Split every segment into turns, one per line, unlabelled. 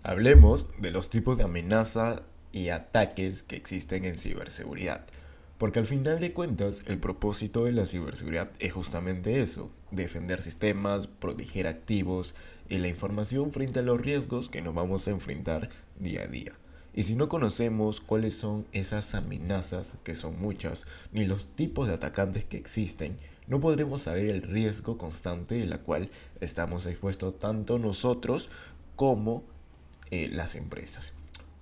Hablemos de los tipos de amenaza y ataques que existen en ciberseguridad. Porque al final de cuentas, el propósito de la ciberseguridad es justamente eso, defender sistemas, proteger activos y la información frente a los riesgos que nos vamos a enfrentar día a día. Y si no conocemos cuáles son esas amenazas, que son muchas, ni los tipos de atacantes que existen, no podremos saber el riesgo constante en la cual estamos expuestos tanto nosotros como las empresas.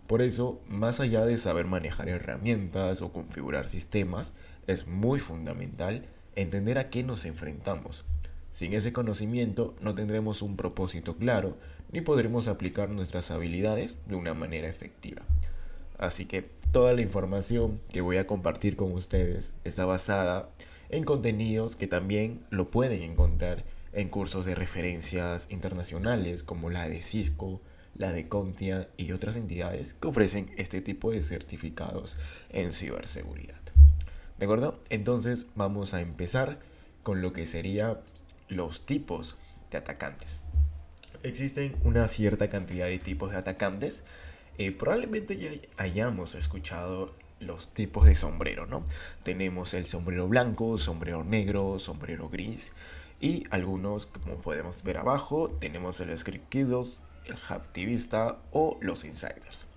Por eso, más allá de saber manejar herramientas o configurar sistemas, es muy fundamental entender a qué nos enfrentamos. Sin ese conocimiento no tendremos un propósito claro ni podremos aplicar nuestras habilidades de una manera efectiva. Así que toda la información que voy a compartir con ustedes está basada en contenidos que también lo pueden encontrar en cursos de referencias internacionales como la de Cisco, la de Contia y otras entidades que ofrecen este tipo de certificados en ciberseguridad. ¿De acuerdo? Entonces vamos a empezar con lo que sería los tipos de atacantes. Existen una cierta cantidad de tipos de atacantes. Probablemente ya hayamos escuchado los tipos de sombrero, ¿no? Tenemos el sombrero blanco, sombrero negro, sombrero gris y algunos, como podemos ver abajo, tenemos el script kiddles, el hacktivista o los insiders.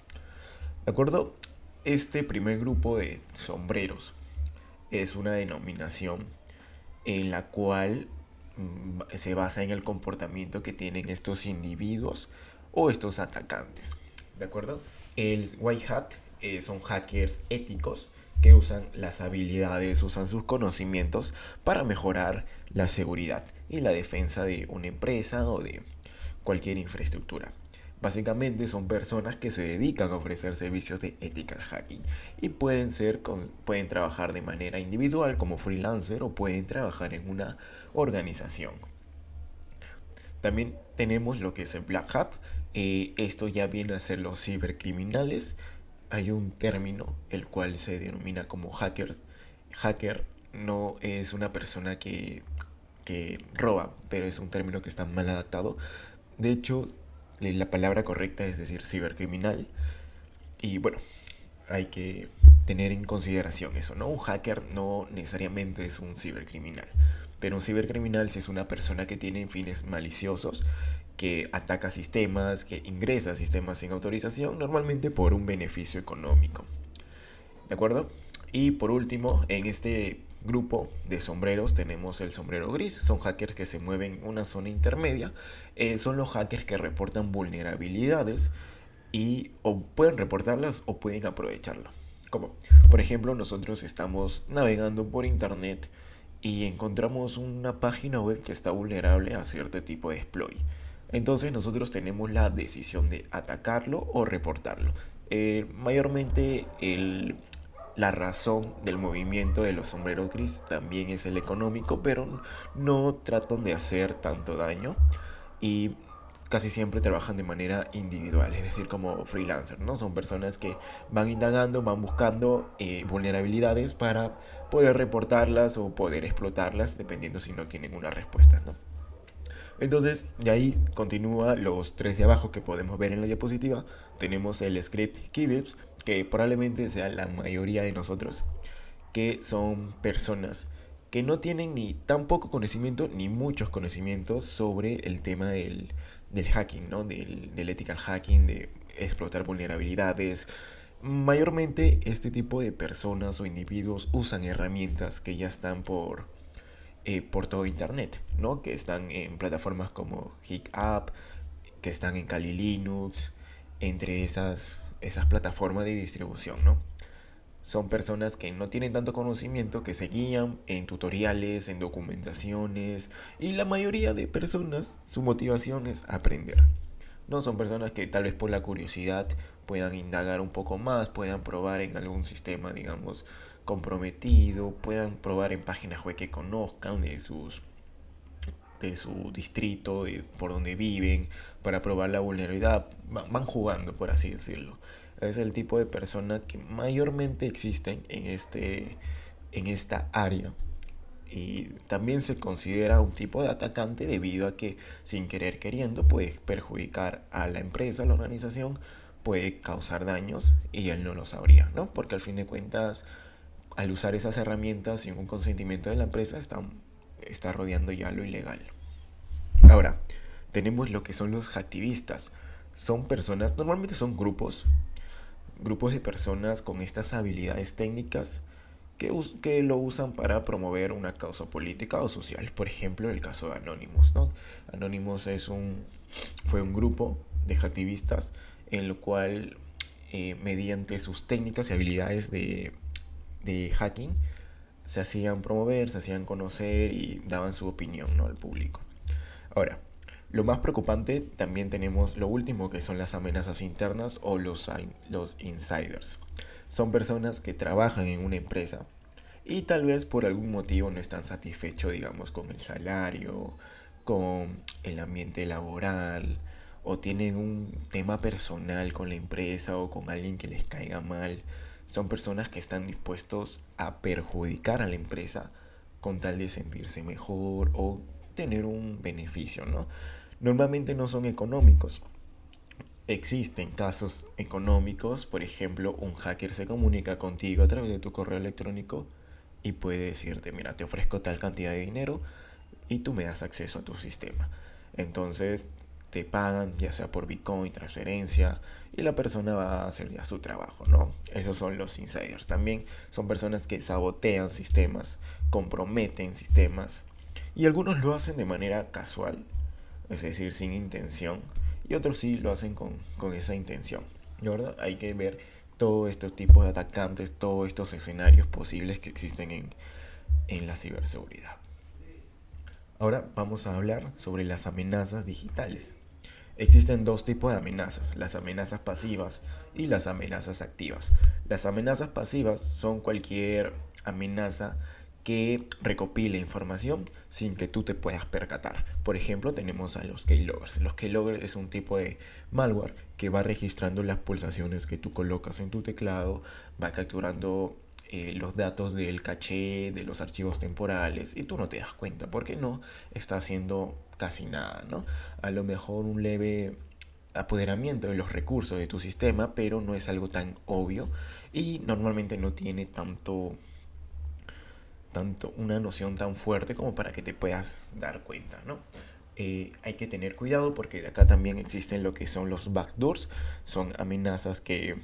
¿De acuerdo? Este primer grupo de sombreros es una denominación en la cual se basa en el comportamiento que tienen estos individuos o estos atacantes. ¿De acuerdo? El White Hat son hackers éticos que usan las habilidades, usan sus conocimientos para mejorar la seguridad y la defensa de una empresa o de cualquier infraestructura. Básicamente son personas que se dedican a ofrecer servicios de ethical hacking y pueden trabajar de manera individual como freelancer o pueden trabajar en una organización. También tenemos lo que es el Black Hat. Esto ya viene a ser los cibercriminales. Hay un término el cual se denomina como hackers. Hacker no es una persona que roba, pero es un término que está mal adaptado. De hecho, la palabra correcta es decir cibercriminal. Y bueno, hay que tener en consideración eso, ¿no? Un hacker no necesariamente es un cibercriminal, pero un cibercriminal sí es una persona que tiene fines maliciosos, que ataca sistemas, que ingresa a sistemas sin autorización, normalmente por un beneficio económico. ¿De acuerdo? Y por último, en este grupo de sombreros tenemos el sombrero gris. Son hackers que se mueven en una zona intermedia. Son los hackers que reportan vulnerabilidades y o pueden reportarlas o pueden aprovecharlo. Como, por ejemplo, nosotros estamos navegando por internet y encontramos una página web que está vulnerable a cierto tipo de exploit. Entonces nosotros tenemos la decisión de atacarlo o reportarlo. Mayormente la razón del movimiento de los sombreros gris también es el económico, pero no tratan de hacer tanto daño y casi siempre trabajan de manera individual, es decir, como freelancer, ¿no? Son personas que van indagando, van buscando vulnerabilidades para poder reportarlas o poder explotarlas, dependiendo si no tienen una respuesta, ¿no? Entonces, de ahí continúa los tres de abajo que podemos ver en la diapositiva. Tenemos el script kiddles, que probablemente sea la mayoría de nosotros, que son personas que no tienen ni tan poco conocimiento ni muchos conocimientos sobre el tema del hacking, ¿no? Del ethical hacking, de explotar vulnerabilidades. Mayormente este tipo de personas o individuos usan herramientas que ya están por todo internet, ¿no? Que están en plataformas como HeatUp, que están en Kali Linux, entre esas plataformas de distribución, ¿no? Son personas que no tienen tanto conocimiento, que se guían en tutoriales, en documentaciones, y la mayoría de personas, su motivación es aprender. No son personas que tal vez por la curiosidad puedan indagar un poco más, puedan probar en algún sistema, digamos, comprometido, puedan probar en páginas web que conozcan de su distrito, por donde viven, para probar la vulnerabilidad. Van jugando, por así decirlo. Es el tipo de persona que mayormente existen en esta área. y también se considera un tipo de atacante debido a que sin querer queriendo puede perjudicar a la empresa, a la organización, puede causar daños y él no lo sabría, ¿no? Porque al fin de cuentas, al usar esas herramientas sin un consentimiento de la empresa, está rodeando ya lo ilegal. Ahora, tenemos lo que son los hacktivistas. Son personas, normalmente son grupos de personas con estas habilidades técnicas que lo usan para promover una causa política o social. Por ejemplo, el caso de Anonymous, ¿no? Anonymous fue un grupo de hacktivistas en lo cual, mediante sus técnicas y habilidades de hacking, se hacían promover, se hacían conocer y daban su opinión, ¿no?, al público. Ahora, lo más preocupante también tenemos lo último, que son las amenazas internas o los insiders. Son personas que trabajan en una empresa y tal vez por algún motivo no están satisfechos, digamos, con el salario, con el ambiente laboral, o tienen un tema personal con la empresa o con alguien que les caiga mal. Son personas que están dispuestos a perjudicar a la empresa con tal de sentirse mejor o tener un beneficio, ¿no? Normalmente no son económicos. Existen casos económicos, por ejemplo, un hacker se comunica contigo a través de tu correo electrónico y puede decirte, mira, te ofrezco tal cantidad de dinero y tú me das acceso a tu sistema. Entonces te pagan ya sea por Bitcoin, transferencia, y la persona va a hacer ya su trabajo, ¿no? Esos son los insiders. También son personas que sabotean sistemas, comprometen sistemas, y algunos lo hacen de manera casual, es decir, sin intención, y otros sí lo hacen con esa intención. ¿De verdad? Hay que ver todos estos tipos de atacantes, todos estos escenarios posibles que existen en la ciberseguridad. Ahora vamos a hablar sobre las amenazas digitales. Existen dos tipos de amenazas, las amenazas pasivas y las amenazas activas. Las amenazas pasivas son cualquier amenaza que recopile información sin que tú te puedas percatar. Por ejemplo, tenemos a los keyloggers. Los keyloggers es un tipo de malware que va registrando las pulsaciones que tú colocas en tu teclado, va capturando los datos del caché, de los archivos temporales, y tú no te das cuenta porque no está haciendo casi nada, ¿no? A lo mejor un leve apoderamiento de los recursos de tu sistema, pero no es algo tan obvio y normalmente no tiene tanto una noción tan fuerte como para que te puedas dar cuenta, ¿no? Hay que tener cuidado porque de acá también existen lo que son los backdoors, son amenazas que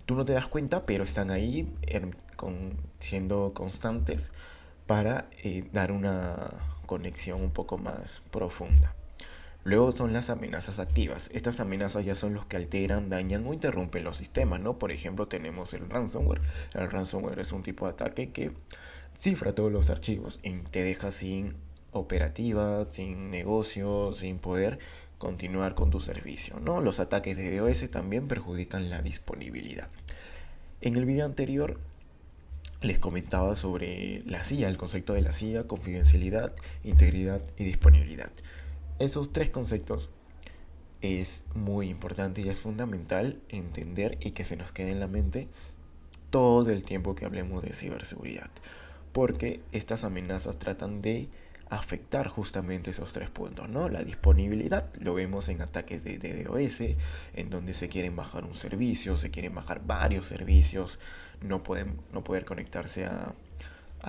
tú no te das cuenta, pero están ahí siendo constantes para dar una conexión un poco más profunda. Luego son las amenazas activas. Estas amenazas ya son los que alteran, dañan o interrumpen los sistemas, ¿no? Por ejemplo, tenemos el ransomware. El ransomware es un tipo de ataque que cifra todos los archivos y te deja sin operativa, sin negocio, sin poder continuar con tu servicio, ¿no? Los ataques de DOS también perjudican la disponibilidad. En el video anterior les comentaba sobre la CIA, el concepto de la CIA: confidencialidad, integridad y disponibilidad. Esos tres conceptos es muy importante y es fundamental entender y que se nos quede en la mente todo el tiempo que hablemos de ciberseguridad, porque estas amenazas tratan de afectar justamente esos tres puntos, ¿no? La disponibilidad, lo vemos en ataques de DDoS, en donde se quieren bajar un servicio, se quieren bajar varios servicios, no poder conectarse a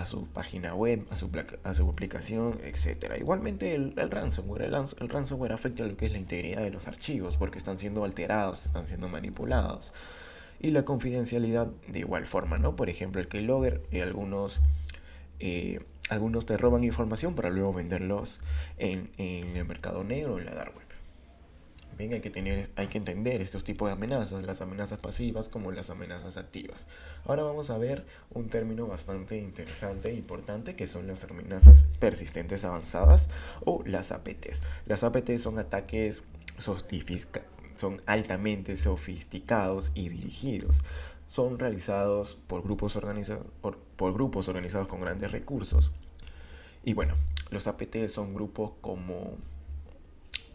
su página web, a su aplicación, etc. Igualmente el ransomware. El ransomware afecta a lo que es la integridad de los archivos porque están siendo alterados, están siendo manipulados. Y la confidencialidad de igual forma, ¿no? Por ejemplo, el keylogger y algunos te roban información para luego venderlos en el mercado negro o en la dark web. Bien, hay que entender estos tipos de amenazas, las amenazas pasivas como las amenazas activas. Ahora vamos a ver un término bastante interesante e importante, que son las amenazas persistentes avanzadas o las APTs. Las APTs son ataques son altamente sofisticados y dirigidos. Son realizados por grupos organizados con grandes recursos. Y bueno, los APTs son grupos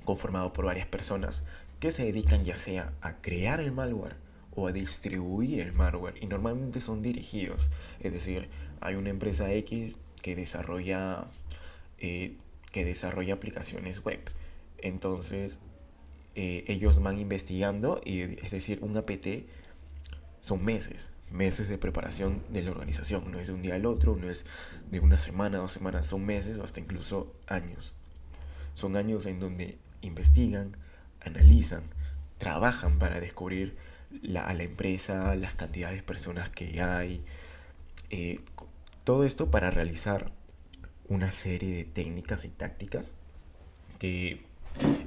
conformados por varias personas que se dedican ya sea a crear el malware o a distribuir el malware, y normalmente son dirigidos. Es decir, hay una empresa X eh, que desarrolla aplicaciones web. Entonces, ellos van investigando, y, es decir, un APT son meses de preparación de la organización. No es de un día al otro, no es de una semana, 2 semanas, son meses o hasta incluso años. Son años en donde investigan, analizan, trabajan para descubrir a la empresa, las cantidades de personas que hay, eh, todo esto para realizar una serie de técnicas y tácticas que,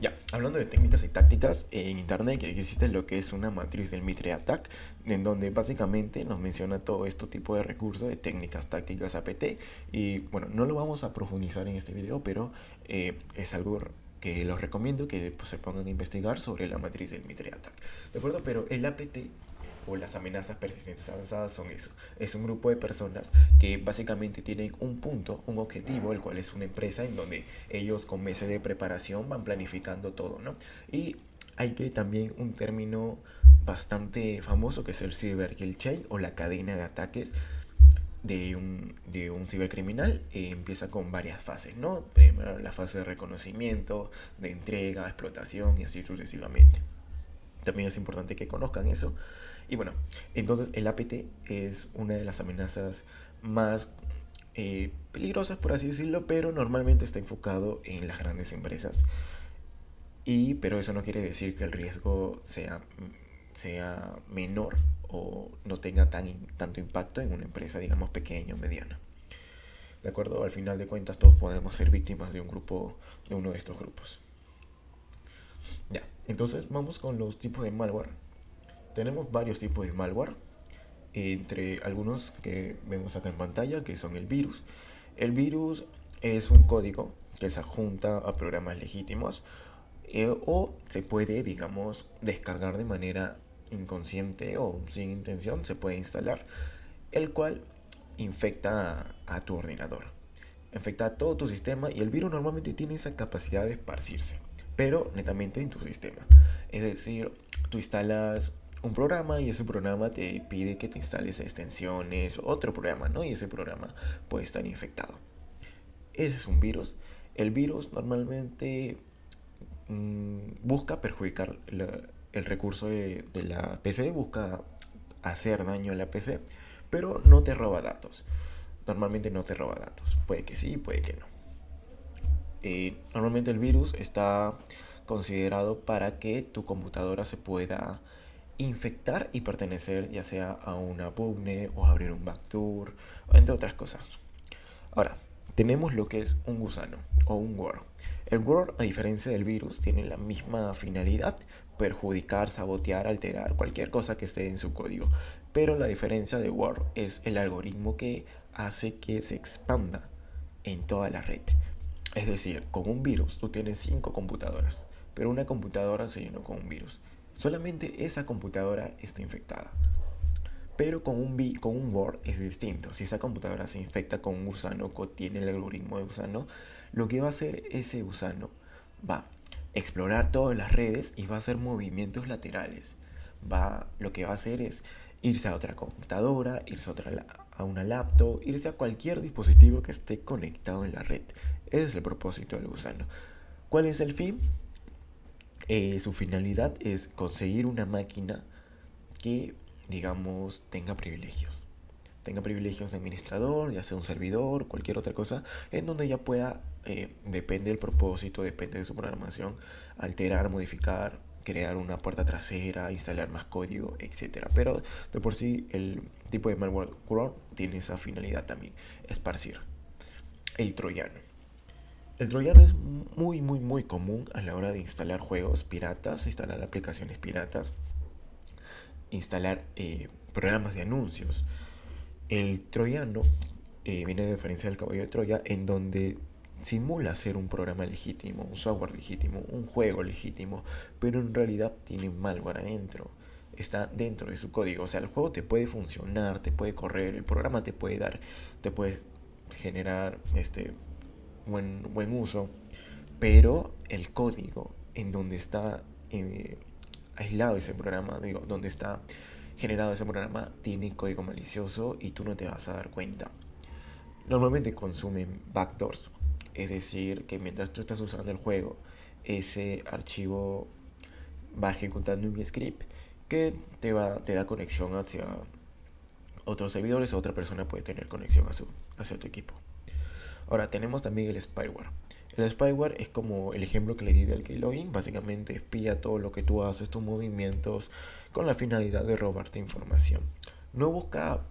ya, hablando de técnicas y tácticas, en internet existe lo que es una matriz del Mitre Attack, en donde básicamente nos menciona todo este tipo de recursos de técnicas, tácticas, APT. Y bueno, no lo vamos a profundizar en este video, pero es algo que los recomiendo que pues, se pongan a investigar sobre la matriz del Mitre Attack. ¿De acuerdo? Pero el APT o las amenazas persistentes avanzadas son eso. Es un grupo de personas que básicamente tienen un punto, un objetivo, el cual es una empresa en donde ellos con meses de preparación van planificando todo, ¿no? Y hay que también un término bastante famoso que es el Cyber Kill Chain o la cadena de ataques de un cibercriminal. Empieza con varias fases, ¿no? Primero la fase de reconocimiento, de entrega, explotación y así sucesivamente. También es importante que conozcan eso. Y bueno, entonces el APT es una de las amenazas más peligrosas, por así decirlo, pero normalmente está enfocado en las grandes empresas. Pero eso no quiere decir que el riesgo sea menor o no tenga tanto impacto en una empresa, digamos, pequeña o mediana. ¿De acuerdo? Al final de cuentas, todos podemos ser víctimas de uno de estos grupos. Ya, entonces vamos con los tipos de malware. Tenemos varios tipos de malware, entre algunos que vemos acá en pantalla, que son el virus. El virus es un código que se adjunta a programas legítimos, o se puede, digamos, descargar de manera inconsciente o sin intención, se puede instalar, el cual infecta a tu ordenador, infecta a todo tu sistema, y el virus normalmente tiene esa capacidad de esparcirse, pero netamente en tu sistema. Es decir, tú instalas un programa y ese programa te pide que te instales extensiones, otro programa, ¿no? Y ese programa puede estar infectado. Ese es un virus. El virus normalmente busca perjudicar el recurso de la PC, busca hacer daño a la PC, pero no te roba datos. Normalmente no te roba datos. Puede que sí, puede que no. Normalmente el virus está considerado para que tu computadora se pueda infectar y pertenecer ya sea a una pugne o abrir un backdoor, entre otras cosas. Ahora, tenemos lo que es un gusano o un worm. El worm, a diferencia del virus, tiene la misma finalidad: perjudicar, sabotear, alterar cualquier cosa que esté en su código. Pero la diferencia de worm es el algoritmo que hace que se expanda en toda la red. Es decir, con un virus tú tienes 5 computadoras, pero una computadora se llenó con un virus. Solamente esa computadora está infectada. Pero con un Word es distinto. Si esa computadora se infecta con un gusano, tiene el algoritmo de gusano, lo que va a hacer ese gusano va a explorar todas las redes y va a hacer movimientos laterales. Lo que va a hacer es irse a otra computadora, irse a una laptop, irse a cualquier dispositivo que esté conectado en la red. Ese es el propósito del gusano. ¿Cuál es el fin? Su finalidad es conseguir una máquina que, digamos, tenga privilegios. Tenga privilegios de administrador, ya sea un servidor, cualquier otra cosa, en donde ya pueda, depende del propósito, depende de su programación, alterar, modificar, crear una puerta trasera, instalar más código, etcétera. Pero de por sí el tipo de malware tiene esa finalidad también: esparcir. El troyano. El troyano es muy común a la hora de instalar juegos piratas, instalar aplicaciones piratas, instalar programas de anuncios. El troyano viene de diferencia del caballo de Troya, en donde simula ser un programa legítimo, un software legítimo, un juego legítimo, pero en realidad tiene malware adentro. Está dentro de su código. O sea, el juego te puede funcionar, te puede correr, el programa te puede generar buen uso, pero el código en donde está aislado ese programa, digo, donde está generado ese programa tiene código malicioso y tú no te vas a dar cuenta. Normalmente consumen backdoors, es decir, que mientras tú estás usando el juego, ese archivo va ejecutando un script que te da conexión hacia otros servidores o otra persona puede tener conexión hacia tu equipo. Ahora tenemos también el spyware. El spyware es como el ejemplo que le di del keylogin. Básicamente espía todo lo que tú haces, tus movimientos, con la finalidad de robarte información. No busca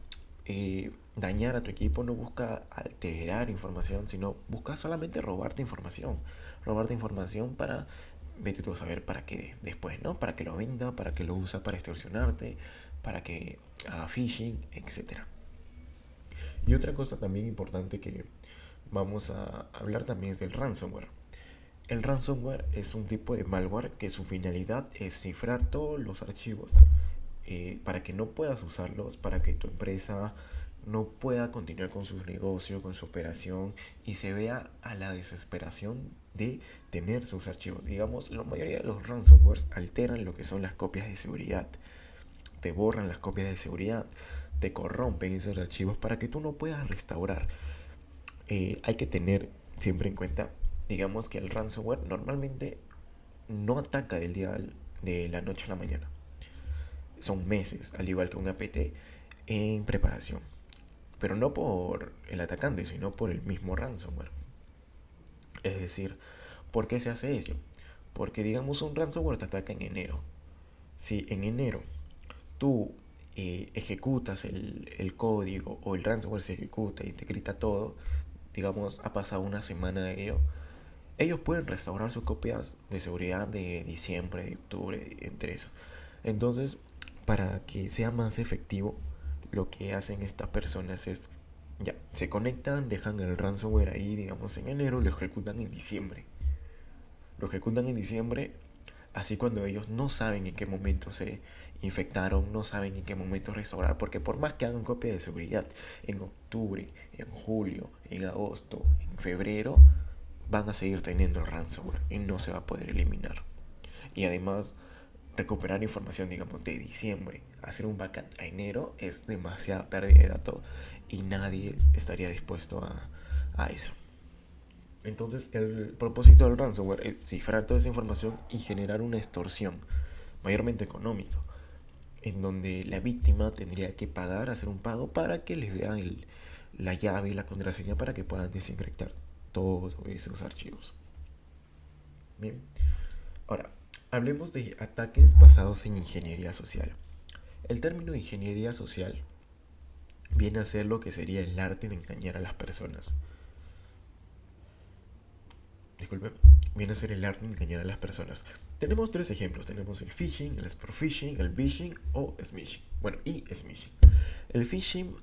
dañar a tu equipo, no busca alterar información, sino busca solamente robarte información. Robarte información para, vete tú a saber para qué después, ¿no? Para que lo venda, para que lo usa para extorsionarte, para que haga phishing, etc. Y otra cosa también importante que vamos a hablar también es del ransomware. El ransomware es un tipo de malware que su finalidad es cifrar todos los archivos para que no puedas usarlos, para que tu empresa no pueda continuar con sus negocios, con su operación y se vea a la desesperación de tener sus archivos. Digamos, la mayoría de los ransomwares alteran lo que son las copias de seguridad, te borran las copias de seguridad, te corrompen esos archivos para que tú no puedas restaurar. Hay que tener siempre en cuenta, digamos que el ransomware normalmente no ataca de la noche a la mañana. Son meses, al igual que un APT, en preparación. Pero no por el atacante, sino por el mismo ransomware. Es decir, ¿por qué se hace eso? Porque digamos un ransomware te ataca en enero. Si en enero tú ejecutas el código o el ransomware se ejecuta y te grita todo, digamos, ha pasado una semana de ello, ellos pueden restaurar sus copias de seguridad de diciembre, de octubre, entre eso. Entonces, para que sea más efectivo, lo que hacen estas personas es, ya, se conectan, dejan el ransomware ahí, digamos, en enero, lo ejecutan en diciembre. Lo ejecutan en diciembre, así cuando ellos no saben en qué momento se infectaron, no saben en qué momento restaurar, porque por más que hagan copia de seguridad en octubre, en julio, en agosto, en febrero, van a seguir teniendo el ransomware y no se va a poder eliminar. Y además, recuperar información, digamos, de diciembre, hacer un backup a enero es demasiada pérdida de datos y nadie estaría dispuesto a eso. Entonces, el propósito del ransomware es cifrar toda esa información y generar una extorsión, mayormente económico, en donde la víctima tendría que pagar, hacer un pago para que les den la llave y la contraseña para que puedan desencriptar todos esos archivos. Bien. Ahora, hablemos de ataques basados en ingeniería social. El término ingeniería social viene a ser lo que sería el arte de engañar a las personas. Disculpe, viene a ser el arte de engañar a las personas. Tenemos tres ejemplos. Tenemos el phishing, el spear phishing, el vishing o smishing. Bueno, y smishing. El phishing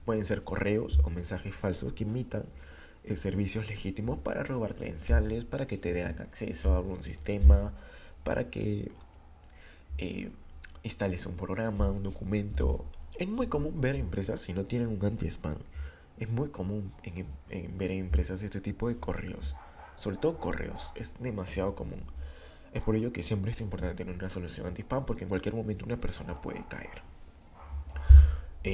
pueden ser correos o mensajes falsos que imitan servicios legítimos para robar credenciales, para que te den acceso a algún sistema, para que instales un programa, un documento. Es muy común ver empresas, si no tienen un anti-spam, es muy común ver en empresas este tipo de correos. Sobre todo correos, es demasiado común. Es por ello que siempre es importante tener una solución anti-spam porque en cualquier momento una persona puede caer.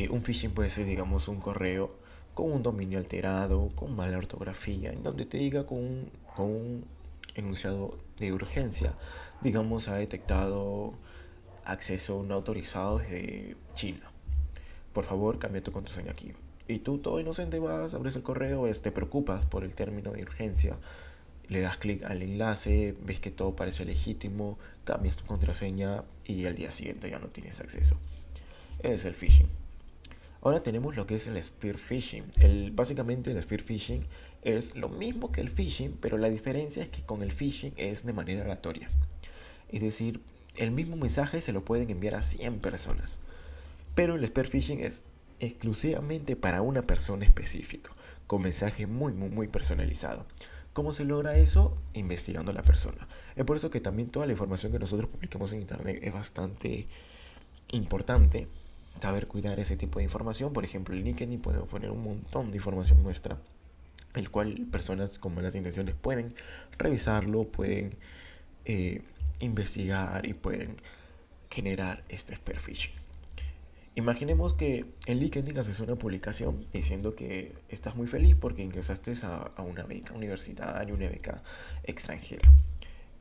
Un phishing puede ser, digamos, un correo con un dominio alterado, con mala ortografía, en donde te diga con un enunciado de urgencia, digamos, ha detectado acceso no autorizado desde China. Por favor, cambia tu contraseña aquí. Y tú, todo inocente, vas, abres el correo, te preocupas por el término de urgencia, le das clic al enlace, ves que todo parece legítimo, cambias tu contraseña y al día siguiente ya no tienes acceso. Ese es el phishing. Ahora tenemos lo que es el spear phishing. Básicamente el spear phishing es lo mismo que el phishing, pero la diferencia es que con el phishing es de manera aleatoria. Es decir, el mismo mensaje se lo pueden enviar a 100 personas. Pero el spear phishing es exclusivamente para una persona específica, con mensaje muy personalizado. ¿Cómo se logra eso? Investigando a la persona. Es por eso que también toda la información que nosotros publicamos en internet es bastante importante saber cuidar ese tipo de información. Por ejemplo, en LinkedIn podemos poner un montón de información nuestra, el cual personas con malas intenciones pueden revisarlo, pueden investigar y pueden generar este spear phishing. Imaginemos que en LinkedIn haces una publicación diciendo que estás muy feliz porque ingresaste a una beca universitaria, una beca extranjera,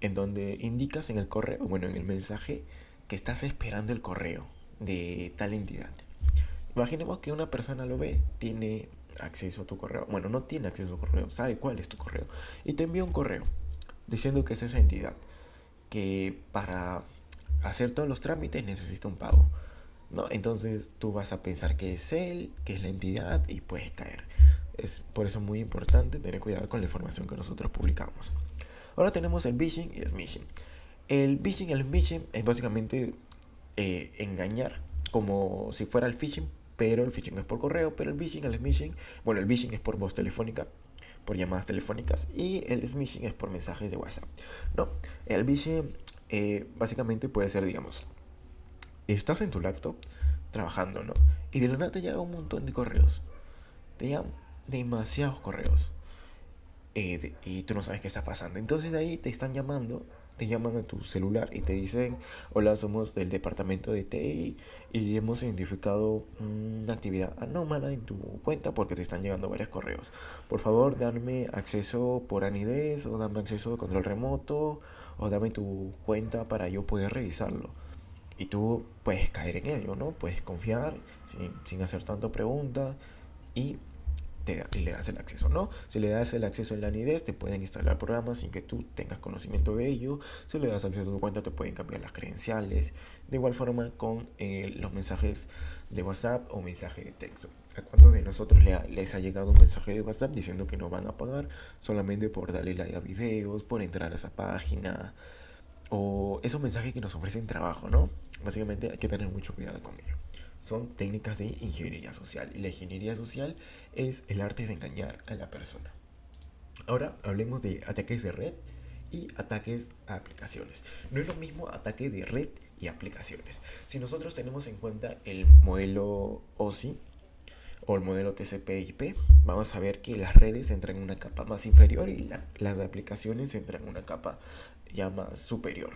en donde indicas en el correo, bueno, en el mensaje, que estás esperando el correo de tal entidad. Imaginemos que una persona lo ve, tiene acceso a tu correo, bueno, no tiene acceso a tu correo, sabe cuál es tu correo, y te envía un correo diciendo que es esa entidad, que para hacer todos los trámites necesita un pago, ¿no? Entonces tú vas a pensar que es él, que es la entidad y puedes caer. Es por eso muy importante tener cuidado con la información que nosotros publicamos. Ahora tenemos el phishing y el smishing. El phishing y el smishing es básicamente engañar, como si fuera el phishing, pero el phishing es por correo, pero el phishing, el smishing, bueno, el phishing es por voz telefónica, por llamadas telefónicas, y el smishing es por mensajes de WhatsApp. No, el phishing básicamente puede ser, digamos, estás en tu laptop trabajando, ¿no? Y de la nada te llega un montón de correos. Te llegan demasiados correos. Y tú no sabes qué está pasando. Entonces de ahí te están llamando, te llaman a tu celular y te dicen, hola, somos del departamento de TI y hemos identificado una actividad anómala en tu cuenta porque te están llegando varios correos. Por favor, dame acceso por anidez o dame acceso de control remoto o dame tu cuenta para yo poder revisarlo. Y tú puedes caer en ello, ¿no? Puedes confiar sin hacer tanta pregunta y le das el acceso, ¿no? Si le das el acceso en la nidez, te pueden instalar programas sin que tú tengas conocimiento de ello. Si le das acceso a tu cuenta, te pueden cambiar las credenciales. De igual forma con los mensajes de WhatsApp o mensaje de texto. ¿A cuántos de nosotros les ha llegado un mensaje de WhatsApp diciendo que no van a pagar solamente por darle like a videos, por entrar a esa página? O esos mensajes que nos ofrecen trabajo, ¿no? Básicamente hay que tener mucho cuidado con ello. Son técnicas de ingeniería social. Y la ingeniería social es el arte de engañar a la persona. Ahora hablemos de ataques de red y ataques a aplicaciones. No es lo mismo ataque de red y aplicaciones. Si nosotros tenemos en cuenta el modelo OSI o el modelo TCP/IP, vamos a ver que las redes entran en una capa más inferior y las aplicaciones entran en una capa ya más superior.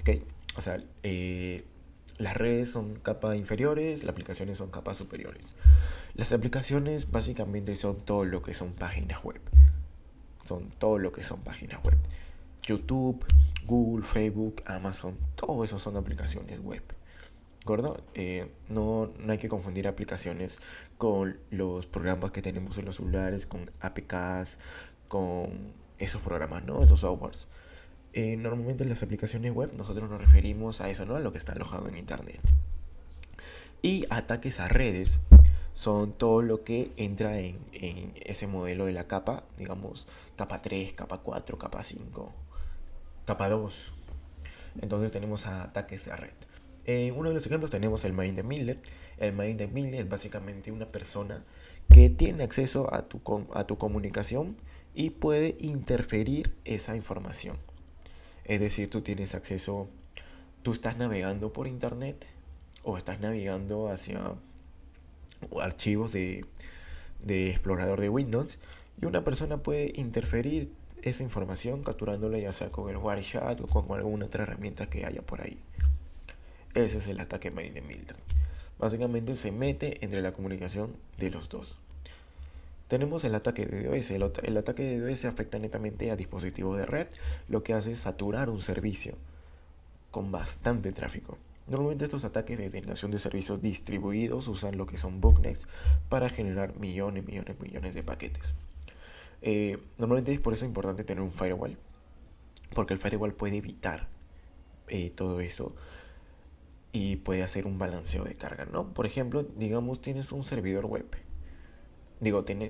¿Ok? O sea, las redes son capas inferiores, las aplicaciones son capas superiores. Las aplicaciones básicamente son todo lo que son páginas web. Son todo lo que son páginas web. YouTube, Google, Facebook, Amazon, todo eso son aplicaciones web. ¿De acuerdo? No hay que confundir aplicaciones con los programas que tenemos en los celulares, con APKs, con esos programas, ¿no? Esos softwares. Normalmente en las aplicaciones web nosotros nos referimos a eso, ¿no? A lo que está alojado en internet. Y ataques a redes son todo lo que entra en ese modelo de la capa, digamos, capa 3, capa 4, capa 5, capa 2. Entonces tenemos ataques a red. Uno de los ejemplos tenemos el man in the middle. El man in the middle es básicamente una persona que tiene acceso a tu comunicación y puede interferir esa información. Es decir, tú tienes acceso, tú estás navegando por internet o estás navegando hacia archivos de explorador de Windows y una persona puede interferir esa información capturándola ya sea con el Wireshark o con alguna otra herramienta que haya por ahí. Ese es el ataque man in the middle. Básicamente se mete entre la comunicación de los dos. Tenemos el ataque de DOS. El ataque de DOS afecta netamente a dispositivos de red, lo que hace es saturar un servicio con bastante tráfico. Normalmente estos ataques de denegación de servicios distribuidos usan lo que son botnets para generar millones de paquetes. Normalmente es por eso importante tener un firewall, porque el firewall puede evitar todo eso y puede hacer un balanceo de carga, ¿no? Por ejemplo, digamos tienes un servidor web,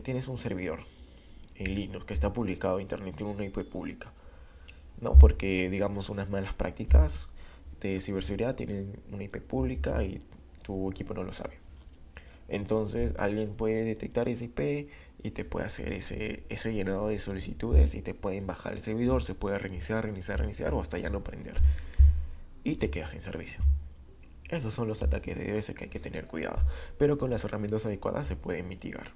tienes un servidor en Linux que está publicado en internet en una IP pública, ¿no? Porque digamos unas malas prácticas de ciberseguridad tienen una IP pública y tu equipo no lo sabe. Entonces alguien puede detectar ese IP y te puede hacer ese llenado de solicitudes y te pueden bajar el servidor, se puede reiniciar o hasta ya no prender y te quedas sin servicio. Esos son los ataques de DDoS que hay que tener cuidado, pero con las herramientas adecuadas se pueden mitigar.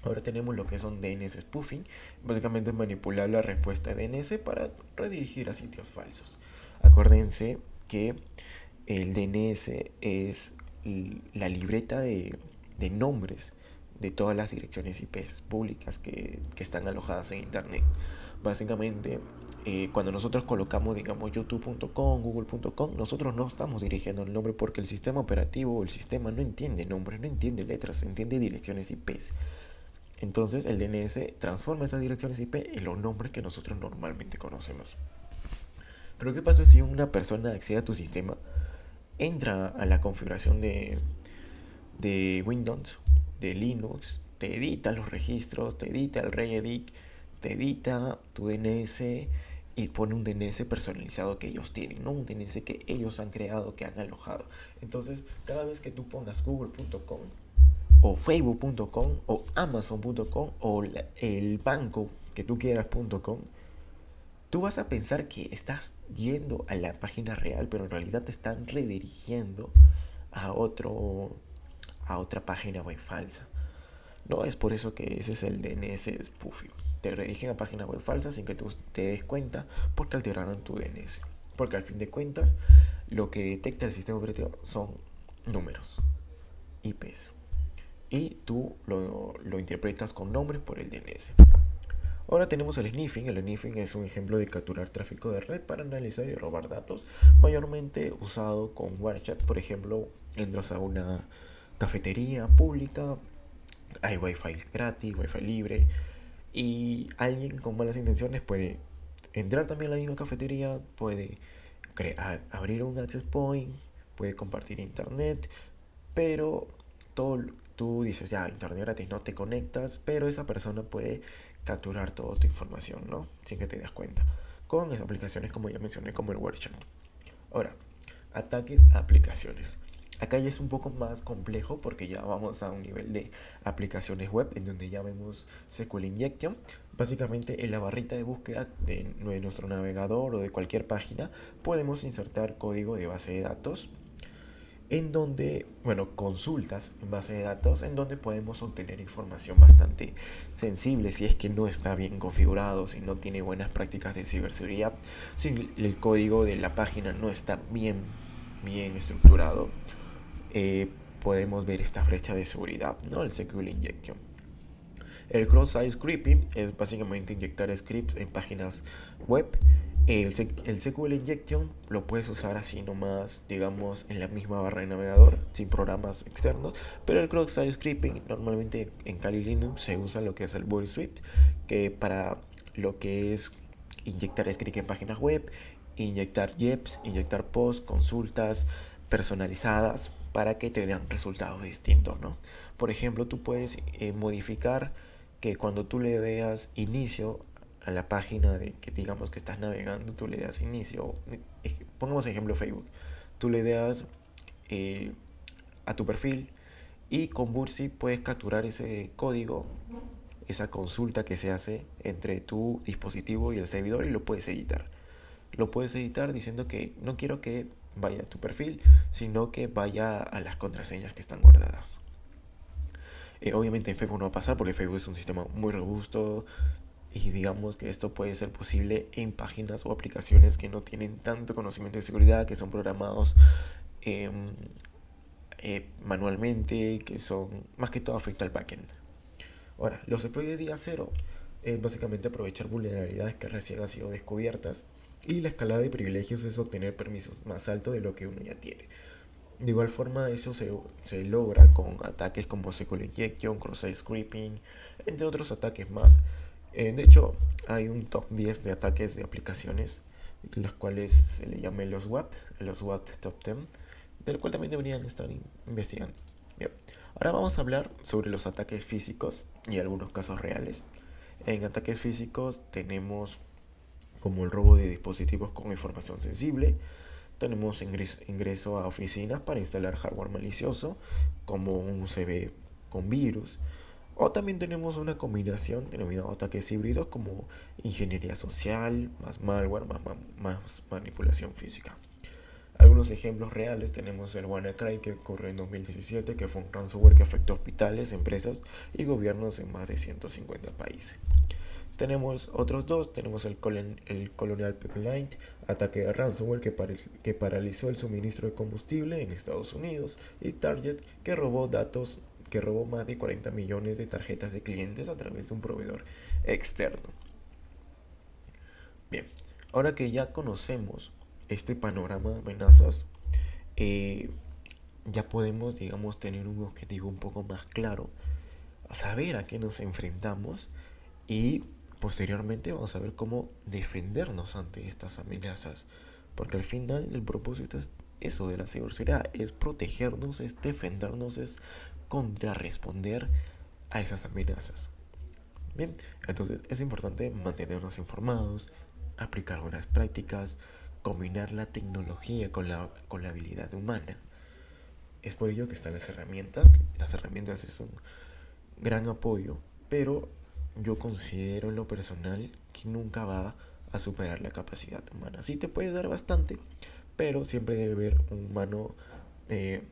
Ahora tenemos lo que son DNS spoofing, básicamente manipular la respuesta de DNS para redirigir a sitios falsos. Acuérdense que el DNS es la libreta de nombres de todas las direcciones IP públicas que están alojadas en Internet. Básicamente, cuando nosotros colocamos, digamos, youtube.com, google.com, nosotros no estamos dirigiendo el nombre porque el sistema operativo o el sistema no entiende nombres, no entiende letras, entiende direcciones IP. Entonces el DNS transforma esas direcciones IP en los nombres que nosotros normalmente conocemos. Pero ¿qué pasa si una persona accede a tu sistema, entra a la configuración de Windows, de Linux, te edita los registros, te edita el regedit, te edita tu DNS y pone un DNS personalizado que ellos tienen, no un DNS que ellos han creado, que han alojado? Entonces, cada vez que tú pongas google.com o facebook.com o amazon.com o el banco que tú quieras.com, tú vas a pensar que estás yendo a la página real, pero en realidad te están redirigiendo a otra página web falsa. No es por eso que ese es el DNS spoofing. Te redirigen a páginas web falsas sin que tú te des cuenta, porque alteraron tu DNS. Porque al fin de cuentas, lo que detecta el sistema operativo son números, IPs. Y tú lo interpretas con nombres por el DNS. Ahora tenemos el sniffing. El sniffing es un ejemplo de capturar tráfico de red para analizar y robar datos, mayormente usado con Wirechat. Por ejemplo, entras a una cafetería pública, hay wifi gratis, wifi libre, y alguien con malas intenciones puede entrar también a la misma cafetería, puede abrir un access point, puede compartir internet, pero tú dices, ya, internet gratis, no te conectas, pero esa persona puede capturar toda tu información, ¿no? Sin que te des cuenta, con esas aplicaciones como ya mencioné, como el WordChat. Ahora, ataques a aplicaciones. Acá ya es un poco más complejo porque ya vamos a un nivel de aplicaciones web en donde ya vemos SQL Injection. Básicamente en la barrita de búsqueda de nuestro navegador o de cualquier página podemos insertar código de base de datos en donde, consultas en base de datos en donde podemos obtener información bastante sensible si es que no está bien configurado, si no tiene buenas prácticas de ciberseguridad, si el código de la página no está bien estructurado. Podemos ver esta brecha de seguridad, ¿no? El SQL Injection. El cross-site scripting es básicamente inyectar scripts en páginas web. El SQL Injection lo puedes usar así nomás, digamos, en la misma barra de navegador, sin programas externos. Pero el cross-site scripting, normalmente en Kali Linux se usa lo que es el Boot Script, que para lo que es inyectar script en páginas web, inyectar JEPs, inyectar posts, consultas personalizadas para que te den resultados distintos, ¿no? Por ejemplo, tú puedes modificar que cuando tú le veas inicio a la página de que digamos que estás navegando, tú le das inicio. Pongamos ejemplo Facebook. Tú le das a tu perfil y con Bursi puedes capturar ese código, esa consulta que se hace entre tu dispositivo y el servidor, y lo puedes editar. Lo puedes editar diciendo que no quiero que vaya a tu perfil, sino que vaya a las contraseñas que están guardadas. Obviamente en Facebook no va a pasar porque Facebook es un sistema muy robusto y digamos que esto puede ser posible en páginas o aplicaciones que no tienen tanto conocimiento de seguridad, que son programados manualmente, que son más que todo afecta al backend. Ahora, los exploits de día cero es básicamente aprovechar vulnerabilidades que recién han sido descubiertas, y la escalada de privilegios es obtener permisos más altos de lo que uno ya tiene. De igual forma, eso se logra con ataques como SQL Injection, Cross-Site Scripting, entre otros ataques más. De hecho, hay un top 10 de ataques de aplicaciones, los cuales se le llaman los WAT Top 10, del cual también deberían estar investigando. Bien. Ahora vamos a hablar sobre los ataques físicos y algunos casos reales. En ataques físicos tenemos como el robo de dispositivos con información sensible. Tenemos ingreso a oficinas para instalar hardware malicioso, como un USB con virus. O también tenemos una combinación denominada ataques híbridos, como ingeniería social, más malware, más manipulación física. Algunos ejemplos reales tenemos el WannaCry, que ocurrió en 2017, que fue un ransomware que afectó hospitales, empresas y gobiernos en más de 150 países. Tenemos otros dos, tenemos el Colonial Pipeline, ataque de ransomware que paralizó el suministro de combustible en Estados Unidos, y Target, que robó más de 40 millones de tarjetas de clientes a través de un proveedor externo. Bien, ahora que ya conocemos este panorama de amenazas, eh, ya podemos, digamos, tener un objetivo un poco más claro, saber a qué nos enfrentamos y posteriormente vamos a ver cómo defendernos ante estas amenazas. Porque al final el propósito es eso de la ciberseguridad, es protegernos, es defendernos, es contrarresponder a esas amenazas. Bien, entonces es importante mantenernos informados, aplicar buenas prácticas, combinar la tecnología con la habilidad humana. Es por ello que están las herramientas. Las herramientas es un gran apoyo, pero yo considero en lo personal que nunca va a superar la capacidad humana. Sí te puede dar bastante, pero siempre debe haber un humano eh,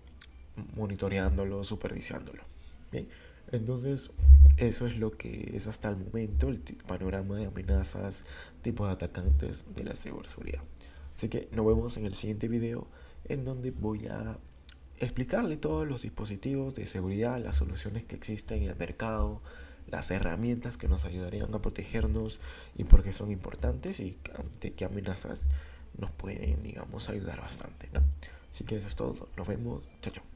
monitoreándolo, supervisándolo. ¿Bien? Entonces, eso es lo que es hasta el momento el panorama de amenazas, tipos de atacantes de la ciberseguridad. Así que nos vemos en el siguiente video, en donde voy a explicarle todos los dispositivos de seguridad, las soluciones que existen en el mercado, las herramientas que nos ayudarían a protegernos y por qué son importantes y ante qué amenazas nos pueden, digamos, ayudar bastante, ¿no? Así que eso es todo. Nos vemos. Chao, chao.